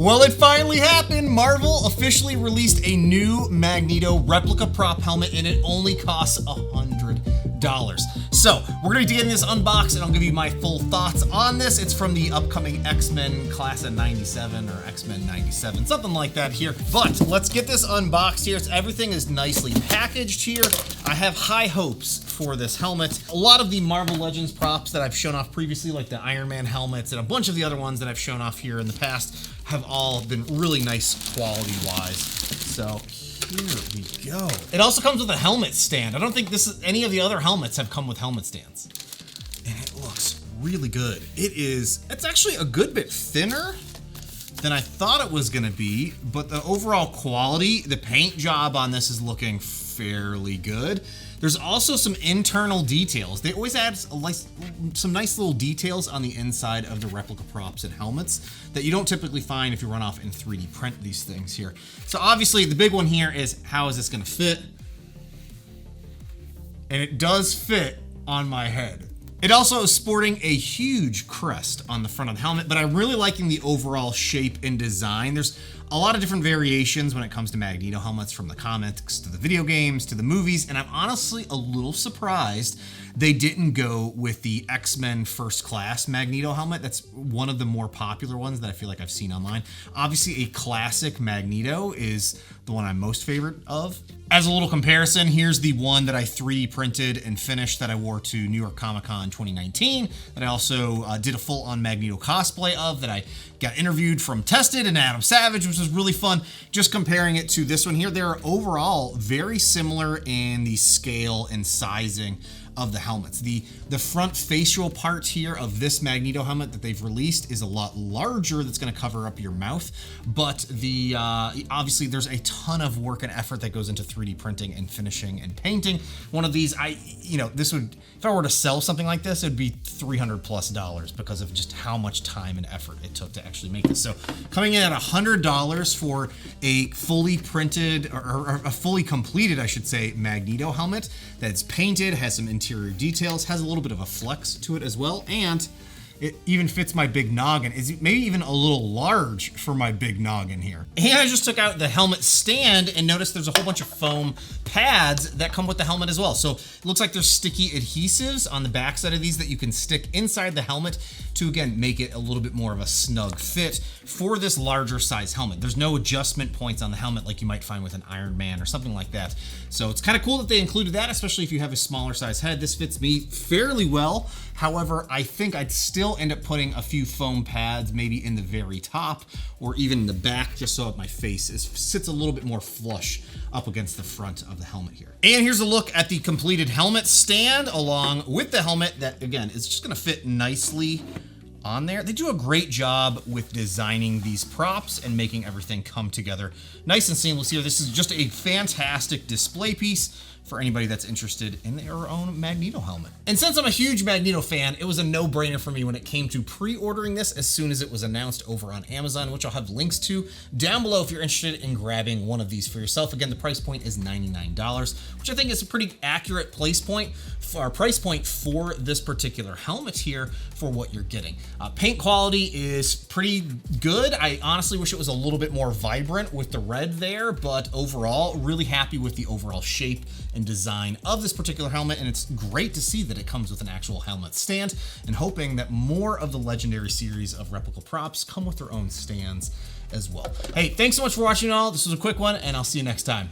Well, it finally happened. Marvel officially released a new Magneto replica prop helmet, and it only costs $100. So we're going to be getting this unboxed, and I'll give you my full thoughts on this. It's from the upcoming X-Men class of 97 or X-Men 97, something like that here. But let's get this unboxed here. So everything is nicely packaged here. I have high hopes for this helmet. A lot of the Marvel Legends props that I've shown off previously, like the Iron Man helmets and a bunch of the other ones that I've shown off here in the past, have all been really nice quality-wise. So here we go. It also comes with a helmet stand. I don't think any of the other helmets have come with helmet stands. And it looks really good. It's actually a good bit thinner than I thought it was gonna be, but the overall quality, the paint job on this is looking fairly good. There's also some internal details. They always add some nice little details on the inside of the replica props and helmets that you don't typically find if you run off and 3D print these things here. So obviously the big one here is, how is this gonna fit? And it does fit on my head. It also is sporting a huge crest on the front of the helmet, but I'm really liking the overall shape and design. There's a lot of different variations when it comes to Magneto helmets, from the comics to the video games to the movies, and I'm honestly a little surprised they didn't go with the X-Men First Class Magneto helmet. That's one of the more popular ones that I feel like I've seen online. Obviously, a classic Magneto is the one I'm most favorite of. As a little comparison, here's the one that I 3D printed and finished that I wore to New York Comic Con 2019, that I also did a full-on Magneto cosplay of, that I got interviewed from Tested and Adam Savage, which was really fun. Just comparing it to this one here, they're overall very similar in the scale and sizing of the helmets. The front facial part here of this Magneto helmet that they've released is a lot larger. That's going to cover up your mouth, but obviously there's a ton of work and effort that goes into 3D printing and finishing and painting one of these. This would, if I were to sell something like this, it'd be $300+ because of just how much time and effort it took to actually make this. So coming in at $100 for a fully printed, or a fully completed, I should say, Magneto helmet that's painted, has some interior details, has a little bit of a flex to it as well, and it even fits my big noggin. Is maybe even a little large for my big noggin here. And I just took out the helmet stand and noticed there's a whole bunch of foam pads that come with the helmet as well. So it looks like there's sticky adhesives on the backside of these that you can stick inside the helmet to, again, make it a little bit more of a snug fit for this larger size helmet. There's no adjustment points on the helmet like you might find with an Iron Man or something like that. So it's kind of cool that they included that, especially if you have a smaller size head. This fits me fairly well. However, I think I'd still end up putting a few foam pads maybe in the very top or even in the back, just so my face sits a little bit more flush up against the front of the helmet here. And here's a look at the completed helmet stand along with the helmet that, again, is just gonna fit nicely on there. They do a great job with designing these props and making everything come together nice and seamless here. This is just a fantastic display piece for anybody that's interested in their own Magneto helmet. And since I'm a huge Magneto fan, it was a no-brainer for me when it came to pre-ordering this as soon as it was announced over on Amazon, which I'll have links to down below if you're interested in grabbing one of these for yourself. Again, the price point is $99, which I think is a pretty accurate price point for this particular helmet here for what you're getting. Paint quality is pretty good. I honestly wish it was a little bit more vibrant with the red there, but overall, really happy with the overall shape and design of this particular helmet, and it's great to see that it comes with an actual helmet stand, and hoping that more of the legendary series of replica props come with their own stands as well. Hey, thanks so much for watching all. This was a quick one, and I'll see you next time.